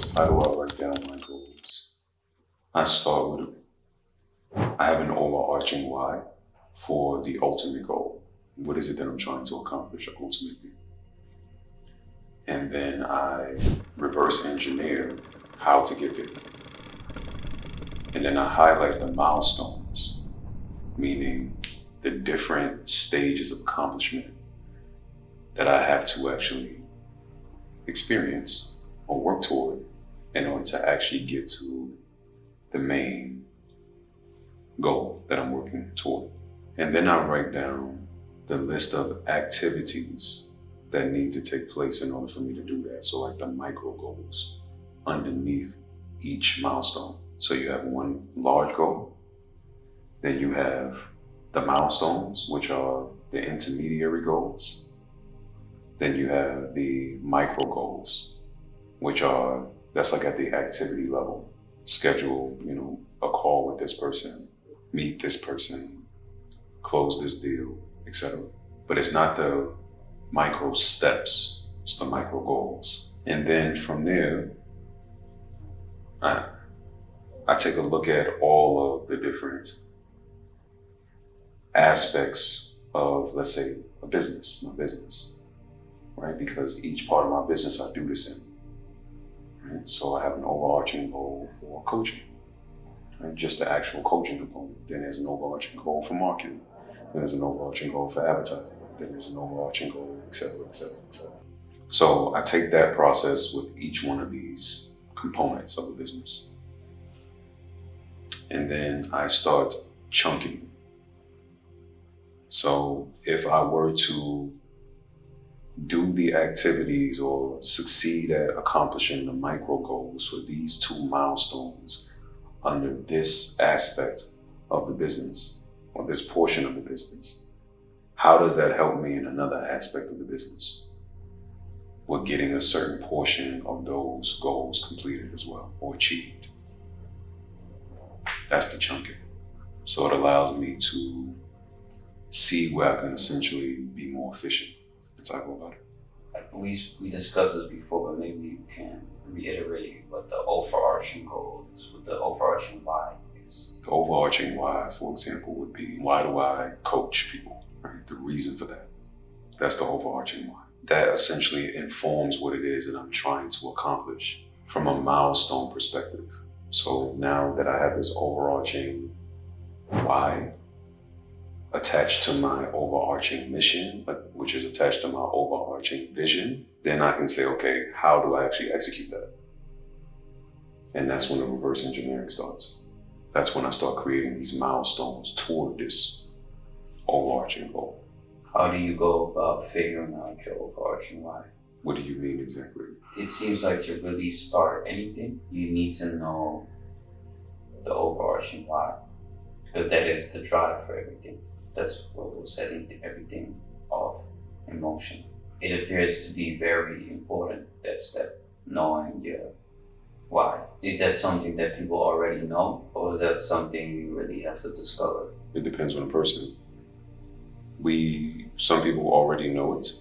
So how do I write down my goals? I start with, I have an overarching why for the ultimate goal. What is it that I'm trying to accomplish ultimately? And then I reverse engineer how to get there. And then I highlight the milestones, meaning the different stages of accomplishment that I have to actually experience or work toward in order to actually get to the main goal that I'm working toward. And then I write down the list of activities that need to take place in order for me to do that. So like the micro goals underneath each milestone. So you have one large goal, then you have the milestones, which are the intermediary goals. Then you have the micro goals, which are, that's like at the activity level. Schedule, a call with this person, meet this person, close this deal, etc. But it's not the micro steps, it's the micro goals. And then from there, I take a look at all of the different aspects of, let's say, my business, right? Because each part of my business I do this in, right? So I have an overarching goal for coaching, right? Just the actual coaching component. Then there's an overarching goal for marketing. Then there's an overarching goal for advertising. Then there's an overarching goal, et cetera, et cetera, et cetera. So I take that process with each one of these components of the business. And then I start chunking. So if I were to do the activities or succeed at accomplishing the micro goals for these two milestones under this aspect of the business or this portion of the business, how does that help me in another aspect of the business? We're getting a certain portion of those goals completed as well or achieved. That's the chunking. So it allows me to see where I can essentially be more efficient and talk about it. We discussed this before, but maybe you can reiterate what the overarching goal is, what the overarching why is. The overarching why, for example, would be, why do I coach people? Right? The reason for that. That's the overarching why. That essentially informs what it is that I'm trying to accomplish from a milestone perspective. So now that I have this overarching why attached to my overarching mission, which is attached to my overarching vision, then I can say, okay, how do I actually execute that? And that's when the reverse engineering starts. That's when I start creating these milestones toward this overarching goal. How do you go about figuring out your overarching why? What do you mean exactly? It seems like to really start anything, you need to know the overarching why, because that is the drive for everything. That's what was setting everything off in motion. It appears to be very important, that step, knowing your why. Is that something that people already know, or is that something you really have to discover? It depends on the person. Some people already know it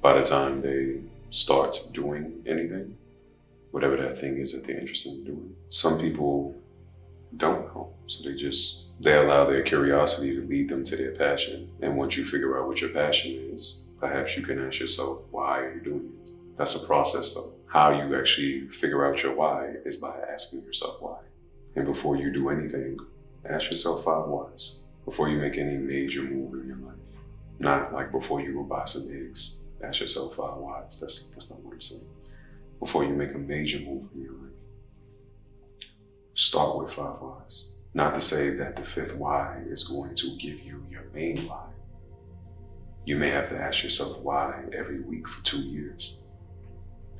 by the time they start doing anything, whatever that thing is that they're interested in doing. Some people don't know, so they allow their curiosity to lead them to their passion. And once you figure out what your passion is, perhaps you can ask yourself, why are you doing it? That's a process though. How you actually figure out your why is by asking yourself why. And before you do anything, ask yourself 5 whys. Before you make any major move in your life. Not like before you go buy some eggs, ask yourself 5 whys. That's not what I'm saying. Before you make a major move in your life, start with 5 whys. Not to say that the 5th why is going to give you your main why. You may have to ask yourself why every week for 2 years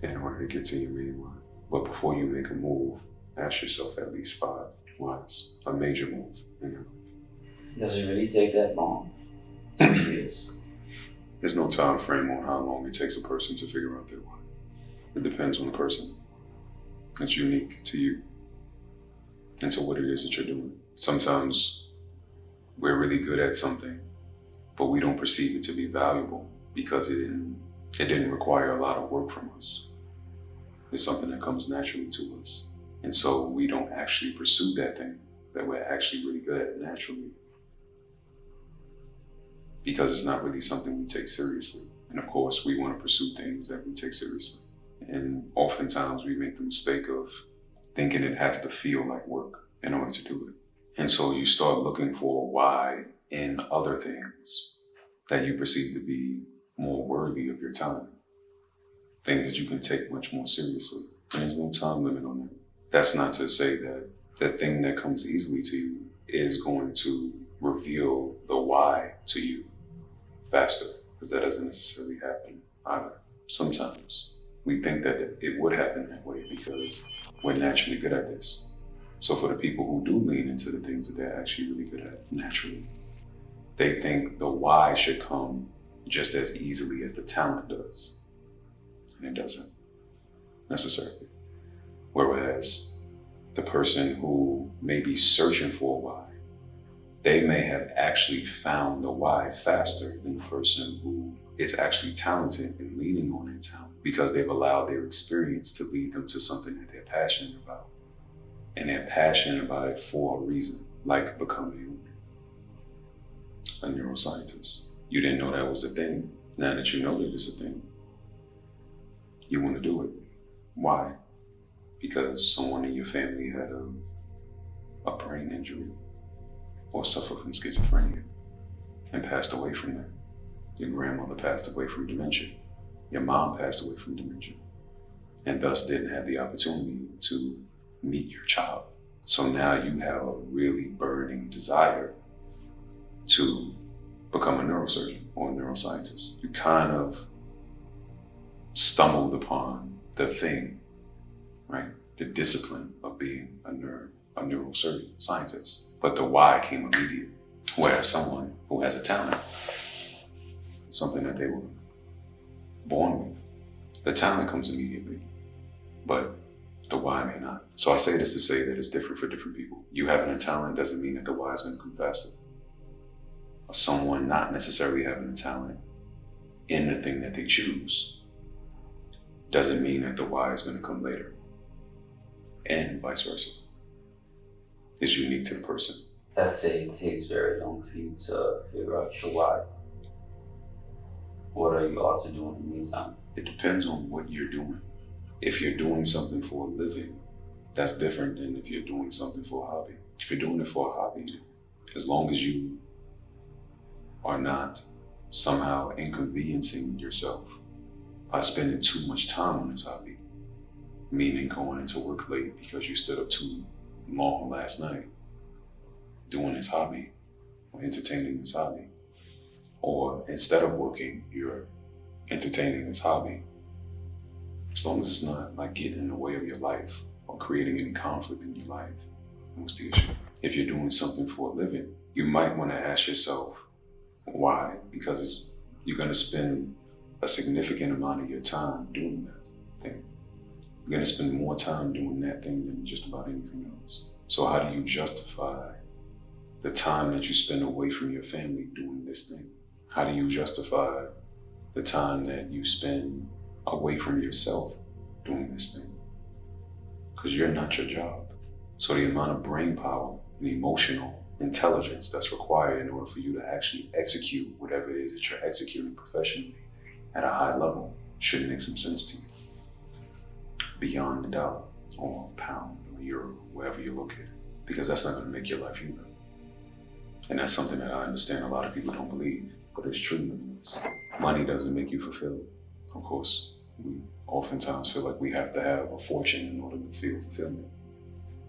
in order to get to your main why. But before you make a move, ask yourself at least 5 whys, a major move in your life. Does it really take that long? 2 years? There's no time frame on how long it takes a person to figure out their why. It depends on the person. It's unique to you and to what it is that you're doing. Sometimes we're really good at something, but we don't perceive it to be valuable because it didn't require a lot of work from us. It's something that comes naturally to us. And so we don't actually pursue that thing that we're actually really good at naturally because it's not really something we take seriously. And of course, we want to pursue things that we take seriously. And oftentimes we make the mistake of thinking it has to feel like work in order to do it. And so you start looking for a why in other things that you perceive to be more worthy of your time. Things that you can take much more seriously. And there's no time limit on that. That's not to say that the thing that comes easily to you is going to reveal the why to you faster, because that doesn't necessarily happen either. Sometimes we think that it would happen that way because we're naturally good at this. So for the people who do lean into the things that they're actually really good at naturally, they think the why should come just as easily as the talent does. And it doesn't necessarily. Whereas the person who may be searching for a why, they may have actually found the why faster than the person who is actually talented and leaning on their talent because they've allowed their experience to lead them to something that they're passionate about. And they're passionate about it for a reason, like becoming a neuroscientist. You didn't know that was a thing. Now that you know that it's a thing, you want to do it. Why? Because someone in your family had a brain injury or suffered from schizophrenia and passed away from that. Your grandmother passed away from dementia. Your mom passed away from dementia and thus didn't have the opportunity to meet your child. So now you have a really burning desire to become a neurosurgeon or a neuroscientist. You kind of stumbled upon the thing, right? The discipline of being a neurosurgeon, scientist. But the why came immediate. Whereas someone who has a talent, something that they were born with, the talent comes immediately, but the why may not. So I say this to say that it's different for different people. You having a talent doesn't mean that the why is going to come faster. Someone not necessarily having a talent in the thing that they choose doesn't mean that the why is going to come later. And vice versa. It's unique to the person. Let's say it takes very long for you to figure out your why. What are you also doing in the meantime? It depends on what you're doing. If you're doing something for a living, that's different than if you're doing something for a hobby. If you're doing it for a hobby, as long as you are not somehow inconveniencing yourself by spending too much time on this hobby, meaning going into work late because you stood up too long last night doing this hobby or entertaining this hobby, or instead of working, you're entertaining this hobby. As long as it's not like getting in the way of your life or creating any conflict in your life, what's the issue? If you're doing something for a living, you might want to ask yourself why, because you're going to spend a significant amount of your time doing that thing. You're going to spend more time doing that thing than just about anything else. So how do you justify the time that you spend away from your family doing this thing? How do you justify the time that you spend away from yourself doing this thing? Because you're not your job. So the amount of brain power and emotional intelligence that's required in order for you to actually execute whatever it is that you're executing professionally at a high level should make some sense to you. Beyond the dollar or pound or euro, wherever you're located. Because that's not going to make your life either. And that's something that I understand a lot of people don't believe, but it's true. Money doesn't make you fulfilled. Of course, we oftentimes feel like we have to have a fortune in order to feel fulfillment.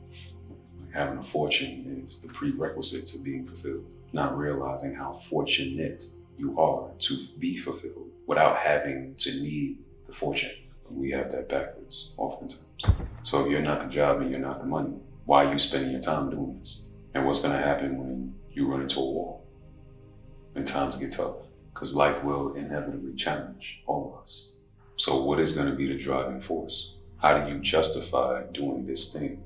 Like having a fortune is the prerequisite to being fulfilled, not realizing how fortunate you are to be fulfilled without having to need the fortune. We have that backwards oftentimes. So if you're not the job and you're not the money, why are you spending your time doing this? And what's going to happen when you run into a wall, when times get tough? Because life will inevitably challenge all of us. So what is going to be the driving force? How do you justify doing this thing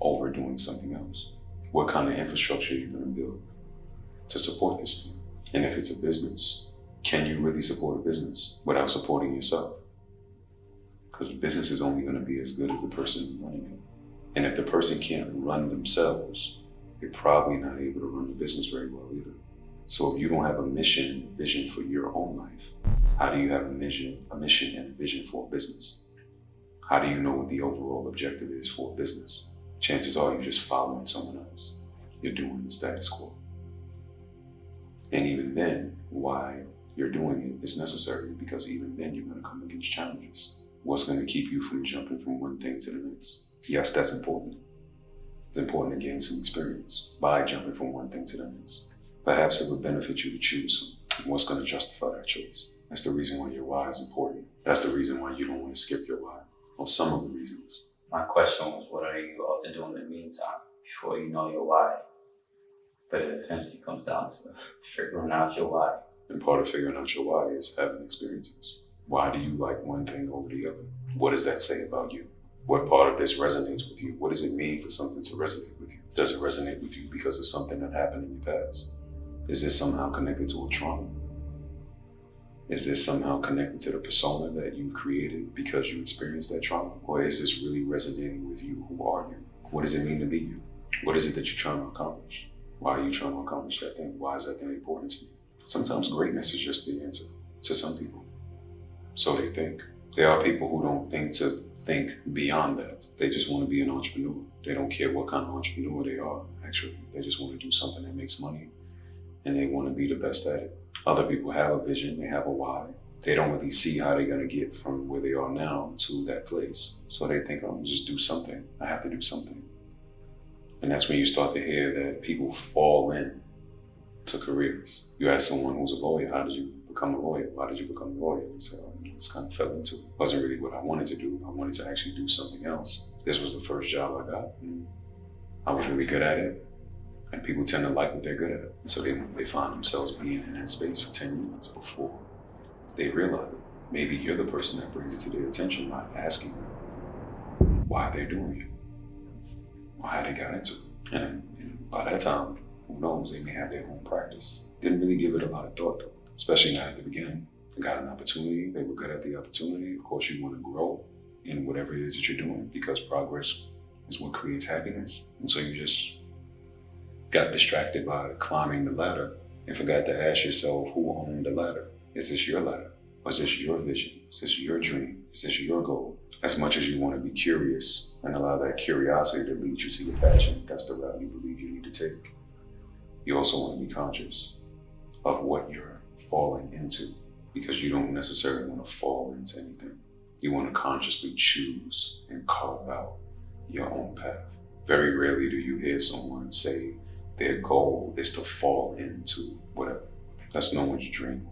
over doing something else? What kind of infrastructure are you going to build to support this thing? And if it's a business, can you really support a business without supporting yourself? because the business is only going to be as good as the person running it. And if the person can't run themselves, they're probably not able to run the business very well either. So if you don't have a mission and a vision for your own life, how do you have a mission and a vision for a business? How do you know what the overall objective is for a business? Chances are you're just following someone else. You're doing the status quo. And even then, why you're doing it is necessary, because even then you're going to come against challenges. What's going to keep you from jumping from one thing to the next? Yes, that's important. It's important to gain some experience by jumping from one thing to the next. Perhaps it would benefit you to choose some. What's going to justify that choice? That's the reason why your why is important. That's the reason why you don't want to skip your why. Or some of the reasons. My question was, what are you all to do in the meantime before you know your why? But it eventually comes down to figuring out your why. And part of figuring out your why is having experiences. Why do you like one thing over the other? What does that say about you? What part of this resonates with you? What does it mean for something to resonate with you? Does it resonate with you because of something that happened in your past? Is this somehow connected to a trauma? Is this somehow connected to the persona that you created because you experienced that trauma? Or is this really resonating with you? Who are you? What does it mean to be you? What is it that you're trying to accomplish? Why are you trying to accomplish that thing? Why is that thing important to you? Sometimes greatness is just the answer to some people. So they think. There are people who don't think beyond that. They just want to be an entrepreneur. They don't care what kind of entrepreneur they are, actually. They just want to do something that makes money, and they want to be the best at it. Other people have a vision, they have a why. They don't really see how they're going to get from where they are now to that place. So they think, I'm just do something. I have to do something. And that's when you start to hear that people fall in to careers. You ask someone who's a lawyer, how did you become a lawyer? Why did you become a lawyer? They say, I just kind of fell into it. It wasn't really what I wanted to do. I wanted to actually do something else. This was the first job I got, and I was really good at it. And people tend to like what they're good at. So they find themselves being in that space for 10 years before they realize it. Maybe you're the person that brings it to their attention by asking them why they're doing it, or how they got into it. And by that time, who knows, they may have their own practice. Didn't really give it a lot of thought though, especially not at the beginning. They got an opportunity, they were good at the opportunity. Of course, you want to grow in whatever it is that you're doing, because progress is what creates happiness. And so you just got distracted by climbing the ladder and forgot to ask yourself, who owned the ladder? Is this your ladder? Or is this your vision? Is this your dream? Is this your goal? As much as you want to be curious and allow that curiosity to lead you to your passion, that's the route you believe you need to take. You also want to be conscious of what you're falling into, because you don't necessarily want to fall into anything. You want to consciously choose and carve out your own path. Very rarely do you hear someone say their goal is to fall into whatever. That's no one's dream.